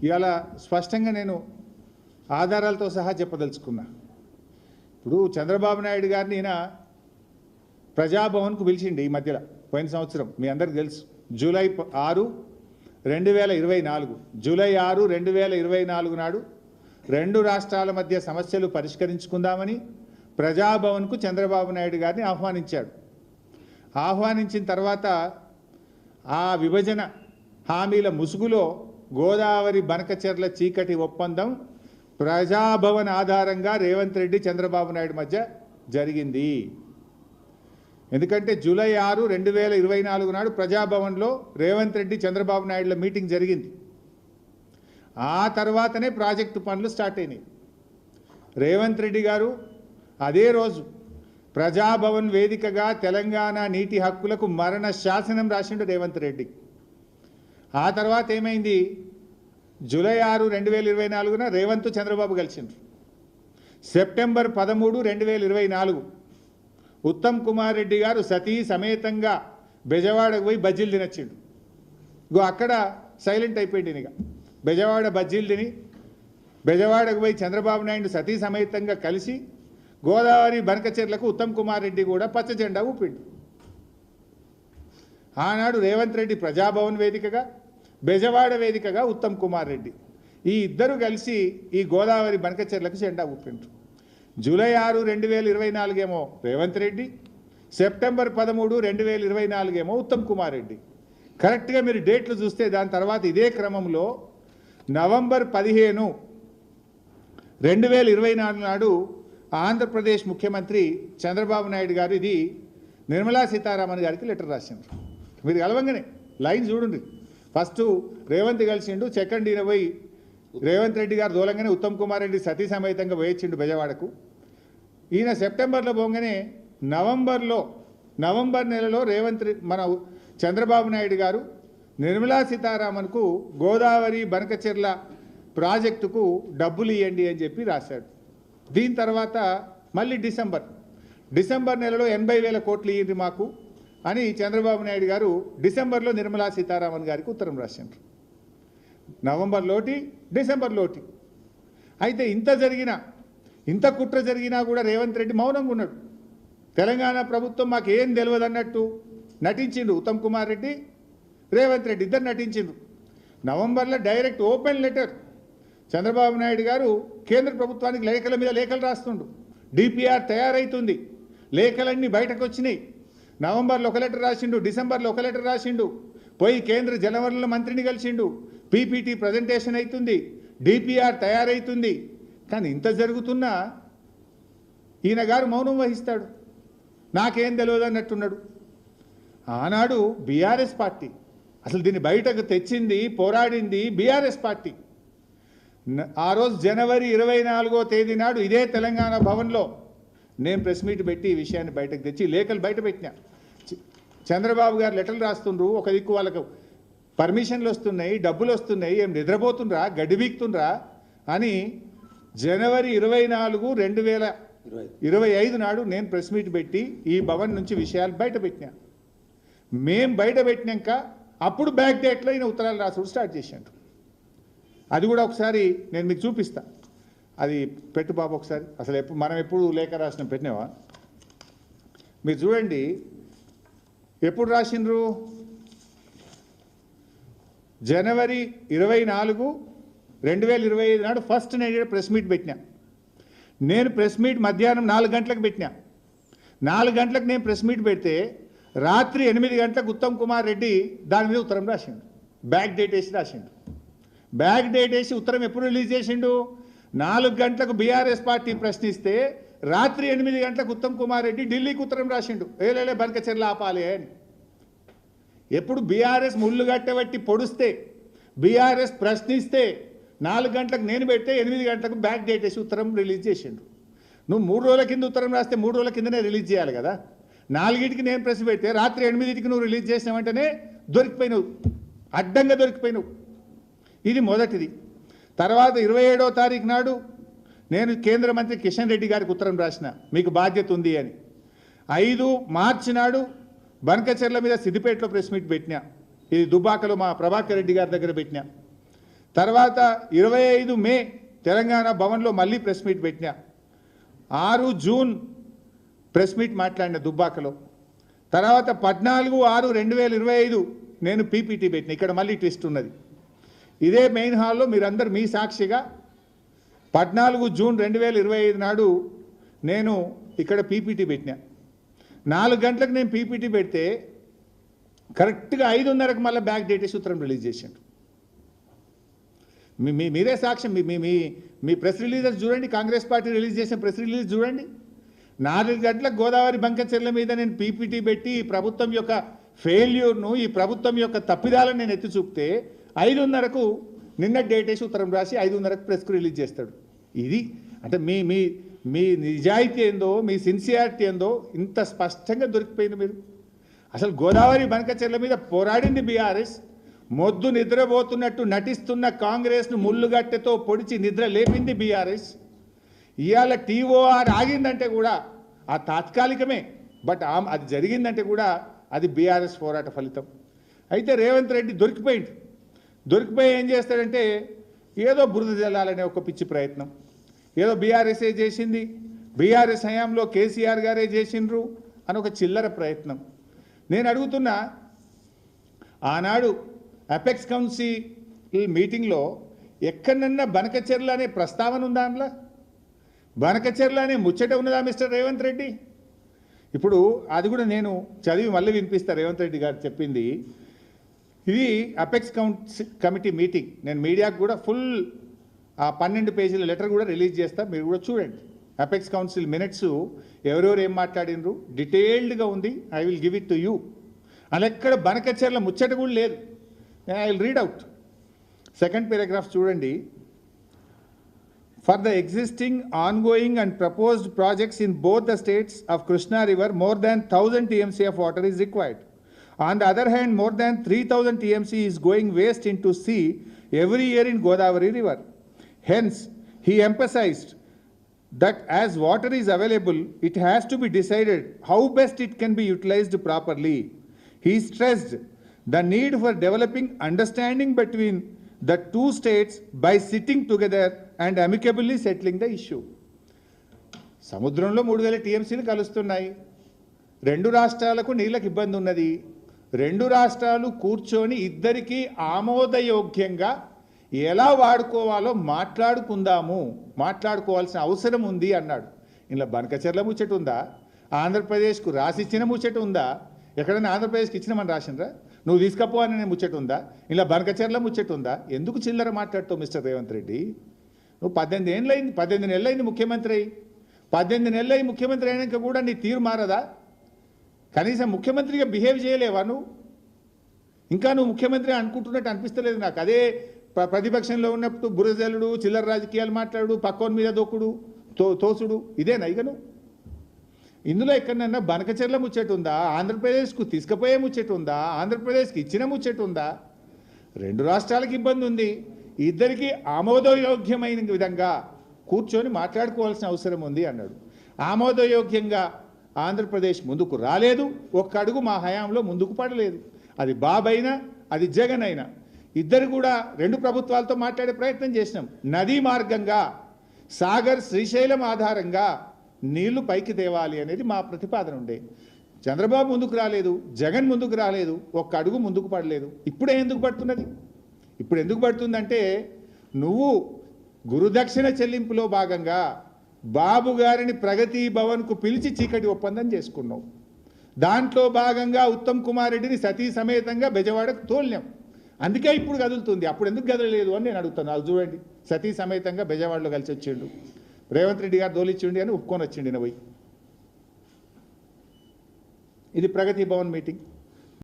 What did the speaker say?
ఇవాళ స్పష్టంగా నేను ఆధారాలతో సహా చెప్పదలుచుకున్నా. ఇప్పుడు చంద్రబాబు నాయుడు గారిని ఈయన ప్రజాభవన్కు పిలిచిండి ఈ మధ్యలో పోయిన సంవత్సరం, మీ అందరికీ తెలుసు. జూలై 6, 2024 జూలై 6, 2024 నాడు 2 రాష్ట్రాల మధ్య సమస్యలు పరిష్కరించుకుందామని ప్రజాభవన్కు చంద్రబాబు నాయుడు గారిని ఆహ్వానించాడు. ఆహ్వానించిన తర్వాత ఆ విభజన హామీల ముసుగులో గోదావరి బనకచెర్ల చీకటి ఒప్పందం ప్రజాభవన్ ఆధారంగా రేవంత్ రెడ్డి చంద్రబాబు నాయుడు మధ్య జరిగింది. ఎందుకంటే జూలై 6, 2024 నాడు ప్రజాభవన్లో రేవంత్ రెడ్డి చంద్రబాబు నాయుడుల మీటింగ్ జరిగింది. ఆ తర్వాతనే ప్రాజెక్టు పనులు స్టార్ట్ అయినాయి. రేవంత్ రెడ్డి గారు అదే రోజు ప్రజాభవన్ వేదికగా తెలంగాణ నీటి హక్కులకు మరణ శాసనం రాసిండు రేవంత్ రెడ్డి. ఆ తర్వాత ఏమైంది? జూలై 6, 2024 రేవంత్ చంద్రబాబు కలిసిండ్రు. సెప్టెంబర్ 13, 2024 ఉత్తమ్ కుమార్ రెడ్డి గారు సతీ సమేతంగా బెజవాడకు పోయి బజ్జీలు తినొచ్చిండు. ఇగో అక్కడ సైలెంట్ అయిపోయింది. ఇక బెజవాడ బజ్జీలు తిని బెజవాడకు పోయి చంద్రబాబు నాయుడు సతీ సమేతంగా కలిసి గోదావరి బనకచెర్లకు ఉత్తమ్ కుమార్ రెడ్డి కూడా పచ్చ జెండా ఊపిండు. ఆనాడు రేవంత్ రెడ్డి ప్రజాభవన్ వేదికగా, బెజవాడ వేదికగా ఉత్తమ్ కుమార్ రెడ్డి ఈ ఇద్దరు కలిసి ఈ గోదావరి బనకచెర్లకు జెండా ఊపిండ్రు. జూలై 6, 2024 ఏమో రేవంత్ రెడ్డి, సెప్టెంబర్ 13, 2024 ఏమో ఉత్తమ్ కుమార్ రెడ్డి. కరెక్ట్గా మీరు డేట్లు చూస్తే దాని తర్వాత ఇదే క్రమంలో నవంబర్ 15, 2024 నాడు ఆంధ్రప్రదేశ్ ముఖ్యమంత్రి చంద్రబాబు నాయుడు గారు ఇది నిర్మలా సీతారామన్ గారికి లెటర్ రాసిండ్రు. మీరు కలవంగానే లైన్ చూడండి. ఫస్ట్ రేవంత్ కలిసిండు, సెకండ్ ఈయన పోయి రేవంత్ రెడ్డి గారు దూలంగానే ఉత్తమ్ కుమార్ రెడ్డి సతీ సమేతంగా వేయించిండు బెజవాడకు. ఈయన సెప్టెంబర్లో పోగానే నవంబర్ నెలలో మన చంద్రబాబు నాయుడు గారు నిర్మలా సీతారామన్కు గోదావరి బనకచెర్ల ప్రాజెక్టుకు డబ్బులు ఇవ్వండి అని చెప్పి రాశాడు. దీని తర్వాత మళ్ళీ డిసెంబర్ నెలలో 80,000 కోట్లు ఇవ్వండి మాకు అని చంద్రబాబు నాయుడు గారు డిసెంబర్లో నిర్మలా సీతారామన్ గారికి ఉత్తరం రాసిండ్రు. నవంబర్లోటి, డిసెంబర్లోటి. అయితే ఇంత కుట్ర జరిగినా కూడా రేవంత్ రెడ్డి మౌనంగా ఉన్నాడు. తెలంగాణ ప్రభుత్వం మాకు ఏం తెలియదు అన్నట్టు నటించిండు. ఉత్తమ్ కుమార్ రెడ్డి, రేవంత్ రెడ్డి ఇద్దరు నటించిండ్రు. నవంబర్లో direct open letter Chandrababu Naidu గారు కేంద్ర ప్రభుత్వానికి లేఖల మీద లేఖలు రాస్తుండు. డిపిఆర్ తయారైతుంది, లేఖలన్నీ బయటకు వచ్చినాయి. నవంబర్లో ఒక లెటర్ రాసిండు, డిసెంబర్లో ఒక లెటర్ రాసిండు, పోయి కేంద్ర జలవనరుల మంత్రిని కలిసిండు, పీపీటీ ప్రజెంటేషన్ అవుతుంది, డిపిఆర్ తయారైతుంది. కానీ ఇంత జరుగుతున్నా ఈయన గారు మౌనం వహిస్తాడు, నాకేం తెలియదు అన్నట్టున్నాడు. ఆనాడు బీఆర్ఎస్ పార్టీ అసలు దీన్ని బయటకు తెచ్చింది, పోరాడింది బీఆర్ఎస్ పార్టీ. ఆ రోజు జనవరి 24వ తేదీ నాడు ఇదే తెలంగాణ భవన్లో నేను ప్రెస్ మీట్ పెట్టి ఈ విషయాన్ని బయటకు తెచ్చి లేఖలు బయట పెట్టినా. చంద్రబాబు గారు లెటర్లు రాస్తుండ్రు, ఒక దిక్కు వాళ్ళకు పర్మిషన్లు వస్తున్నాయి, డబ్బులు వస్తున్నాయి, ఏం నిద్రపోతుండ్రా, గడ్డి బీక్తుండ్రా అని జనవరి 24, 2025 నాడు నేను ప్రెస్ మీట్ పెట్టి ఈ భవన్ నుంచి విషయాలు బయట పెట్టినా. మేం బయట పెట్టినాక అప్పుడు బ్యాక్ డేట్లో ఈయన ఉత్తరాలు రాసుడు స్టార్ట్ చేశాడు. అది కూడా ఒకసారి నేను మీకు చూపిస్తా. అది పెట్టు బాబు ఒకసారి. అసలు మనం ఎప్పుడు లేఖ రాసిన పెట్టినావా? మీరు చూడండి ఎప్పుడు రాసిండ్రు. జనవరి 24, 2025 నాడు ఫస్ట్ నేను ప్రెస్ మీట్ పెట్టినా. నేను ప్రెస్ మీట్ మధ్యాహ్నం 4 గంటలకు పెట్టినా. 4 గంటలకు నేను ప్రెస్ మీట్ పెడితే రాత్రి 8 గంటలకు ఉత్తమ్ కుమార్ రెడ్డి దాని మీద ఉత్తరం రాసిండు. బ్యాక్ డేట్ వేసి రాసిండు. బ్యాక్ డేట్ వేసి ఉత్తరం ఎప్పుడు రిలీజ్ చేసిండు? 4 గంటలకు బీఆర్ఎస్ పార్టీ ప్రశ్నిస్తే రాత్రి 8 గంటలకు ఉత్తమ్ కుమార్ రెడ్డి ఢిల్లీకి ఉత్తరం రాసిండు, ఏలేలే బనకచెర్ల ఆపాలి అని. ఎప్పుడు బీఆర్ఎస్ ముళ్ళు గట్టబట్టి పొడిస్తే, బీఆర్ఎస్ ప్రశ్నిస్తే 4 గంటలకు నేను పెడితే 8 గంటలకు బ్యాక్ డేట్ వేసి ఉత్తరం రిలీజ్ చేసిండు. నువ్వు 3 రోజుల కింద ఉత్తరం రాస్తే 3 రోజుల కిందనే రిలీజ్ చేయాలి కదా. 4కి నేను ప్రెస్ పెడితే రాత్రి 8కి నువ్వు రిలీజ్ చేసిన వెంటనే దొరికిపోయినావు, అడ్డంగా దొరికిపోయినావు. ఇది మొదటిది. తర్వాత 27వ తారీఖు నాడు నేను కేంద్ర మంత్రి కిషన్ రెడ్డి గారికి ఉత్తరం రాసిన, మీకు బాధ్యత ఉంది అని. 5 మార్చి నాడు బనకచెర్ల మీద సిద్దిపేటలో ప్రెస్ మీట్ పెట్టినా. ఇది దుబ్బాకలో మా ప్రభాకర్ రెడ్డి గారి దగ్గర పెట్టినా. తర్వాత 25 మే తెలంగాణ భవన్లో మళ్ళీ ప్రెస్ మీట్ పెట్టినా. 6 జూన్ ప్రెస్ మీట్ మాట్లాడిన దుబ్బాకలో. తర్వాత 14/6/2025 నేను పీపీటీ పెట్టిన. ఇక్కడ మళ్ళీ ట్విస్ట్ ఉన్నది. ఇదే మెయిన్ హాల్లో మీరందరూ మీ సాక్షిగా 14 జూన్ 2025 నాడు నేను ఇక్కడ పీపీటీ పెట్టినా. 4 గంటలకు నేను పీపీటీ పెడితే కరెక్ట్గా 5:30కు మళ్ళీ బ్యాక్ డేట్ సూత్రం రిలీజ్ చేసిండు. మీరే సాక్ష్యం. మీ ప్రెస్ రిలీజెస్ చూడండి. కాంగ్రెస్ పార్టీ రిలీజ్ చేసిన ప్రెస్ రిలీజ్ చూడండి. 4 గంటలకు గోదావరి బంకచెర్ల మీద నేను పీపీటీ పెట్టి ఈ ప్రభుత్వం యొక్క ఫెయిల్యూర్ను, ఈ ప్రభుత్వం యొక్క తప్పిదాలను నేను ఎత్తి చూపితే 5:30కు నిన్న డేట్ వేసి ఉత్తరం రాసి 5:30కు ప్రెస్కు రిలీజ్ చేస్తాడు. ఇది అంటే మీ మీ మీ నిజాయితీ ఏందో, మీ సిన్సియారిటీ ఏందో ఇంత స్పష్టంగా దొరికిపోయింది. మీరు అసలు గోదావరి బంకచెర్ల మీద పోరాడింది బీఆర్ఎస్. మొద్దు నిద్రపోతున్నట్టు నటిస్తున్న కాంగ్రెస్ను ముళ్ళుగట్టెతో పొడిచి నిద్ర లేపింది బీఆర్ఎస్. ఇవాళ టీఓఆర్ ఆగిందంటే కూడా ఆ తాత్కాలికమే, బట్ అది జరిగిందంటే కూడా అది బీఆర్ఎస్ పోరాట ఫలితం. అయితే రేవంత్ రెడ్డి దొరికిపోయి ఏం చేస్తాడంటే ఏదో బురద జల్లాలనే ఒక పిచ్చి ప్రయత్నం. ఏదో బీఆర్ఎస్ఏ చేసింది, బీఆర్ఎస్ హయాంలో కేసీఆర్ గారే చేసిండ్రు అని ఒక చిల్లర ప్రయత్నం. నేను అడుగుతున్నా, ఆనాడు అపెక్స్ కౌన్సిల్ మీటింగ్లో ఎక్కడన్నా బనకచెర్ల అనే ప్రస్తావన ఉందా? అందులో బనకచెర్ల అనే ముచ్చట ఉన్నదా మిస్టర్ రేవంత్ రెడ్డి? ఇప్పుడు అది కూడా నేను చదివి మళ్ళీ వినిపిస్తా. రేవంత్ రెడ్డి గారు చెప్పింది ఇది అపెక్స్ కమిటీ మీటింగ్. నేను మీడియాకు కూడా ఫుల్ 12 పేజీల లెటర్ కూడా రిలీజ్ చేస్తా, మీరు కూడా చూడండి. అపెక్స్ కౌన్సిల్ మినిట్స్ ఎవరెవరు ఏం మాట్లాడినరు డీటెయిల్డ్గా ఉంది. I will give it to you. అలా ఎక్కడ బనకచెర్ల ముచ్చట కూడా లేదు. I will read out. Second paragraph చూడండి. For the existing, ongoing and proposed projects in both the states of Krishna River, more than 1000 TMC of water is required. On the other hand, more than 3000 TMC is going waste into sea every year in Godavari River. Hence, he emphasized that as water is available, it has to be decided how best it can be utilized properly. He stressed the need for developing understanding between the two states by sitting together and amicably settling the issue. సముద్రంలో 3000 టీఎంసీలు కలుస్తున్నాయి. 2 రాష్ట్రాలకు నీళ్ళకి ఇబ్బంది ఉన్నది. 2 రాష్ట్రాలు కూర్చొని ఇద్దరికీ ఆమోదయోగ్యంగా ఎలా వాడుకోవాలో మాట్లాడుకోవాల్సిన అవసరం ఉంది అన్నాడు. ఇలా బనకచెర్ల ముచ్చట ఉందా? ఆంధ్రప్రదేశ్కు రాసిచ్చిన ముచ్చట ఉందా? ఎక్కడైనా ఆంధ్రప్రదేశ్కి ఇచ్చినామని రాసిండ్రా? నువ్వు తీసుకపో అని నేను ముచ్చట ఉందా? ఇలా బనకచెర్ల ముచ్చట ఉందా? ఎందుకు చిల్లర మాట్లాడుతావు మిస్టర్ రేవంత్ రెడ్డి? నువ్వు 18 నెలలైంది ముఖ్యమంత్రి అయ్యి. 18 నెలలై ముఖ్యమంత్రి అయినాక కూడా నీ తీరు మారదా? కనీసం ముఖ్యమంత్రిగా బిహేవ్ చేయలేవా నువ్వు? ఇంకా నువ్వు ముఖ్యమంత్రి అనుకుంటున్నట్టు అనిపిస్తలేదు నాకు. అదే ప్రతిపక్షంలో ఉన్నప్పుడు బురజల్లుడు, చిల్లర రాజకీయాలు మాట్లాడు, పక్కోని మీద దొక్కుడు, తోసుడు, ఇదేనా ఇక నువ్వు? ఇందులో ఎక్కడన్నా బనకచెర్ల ముచ్చట ఉందా? ఆంధ్రప్రదేశ్కు తీసుకుపోయే ముచ్చట ఉందా? ఆంధ్రప్రదేశ్కి ఇచ్చిన ముచ్చట ఉందా? 2 రాష్ట్రాలకు ఇబ్బంది ఉంది. ఇద్దరికి ఆమోదయోగ్యమైన విధంగా కూర్చొని మాట్లాడుకోవాల్సిన అవసరం ఉంది అన్నాడు. ఆమోదయోగ్యంగా ఆంధ్రప్రదేశ్ ముందుకు రాలేదు. ఒక్క అడుగు మా హయాంలో ముందుకు పడలేదు. అది బాబు అయినా, అది జగన్ అయినా, ఇద్దరు కూడా 2 ప్రభుత్వాలతో మాట్లాడే ప్రయత్నం చేసినాం. నదీ మార్గంగా సాగర్, శ్రీశైలం ఆధారంగా నీళ్లు పైకి తేవాలి అనేది మా ప్రతిపాదన ఉండే. చంద్రబాబు ముందుకు రాలేదు, జగన్ ముందుకు రాలేదు, ఒక్క అడుగు ముందుకు పడలేదు. ఇప్పుడే ఎందుకు పడుతున్నది? ఇప్పుడు ఎందుకు పడుతుందంటే నువ్వు గురుదక్షిణ చెల్లింపులో భాగంగా బాబు గారిని ప్రగతి భవన్కు పిలిచి చీకటి ఒప్పందం చేసుకున్నావు. దాంట్లో భాగంగా ఉత్తమ్ కుమార్ రెడ్డిని సతీ సమేతంగా బెజవాడకు తోలినాం. అందుకే ఇప్పుడు కదులుతుంది. అప్పుడు ఎందుకు కదలలేదు అని నేను అడుగుతాను. అది చూడండి, సతీ సమేతంగా బెజవాడలో కలిసి వచ్చిండు. రేవంత్ రెడ్డి గారు దోలిచ్చిండి అని ఒప్పుకొని వచ్చిండి పోయి. ఇది ప్రగతి భవన్ మీటింగ్.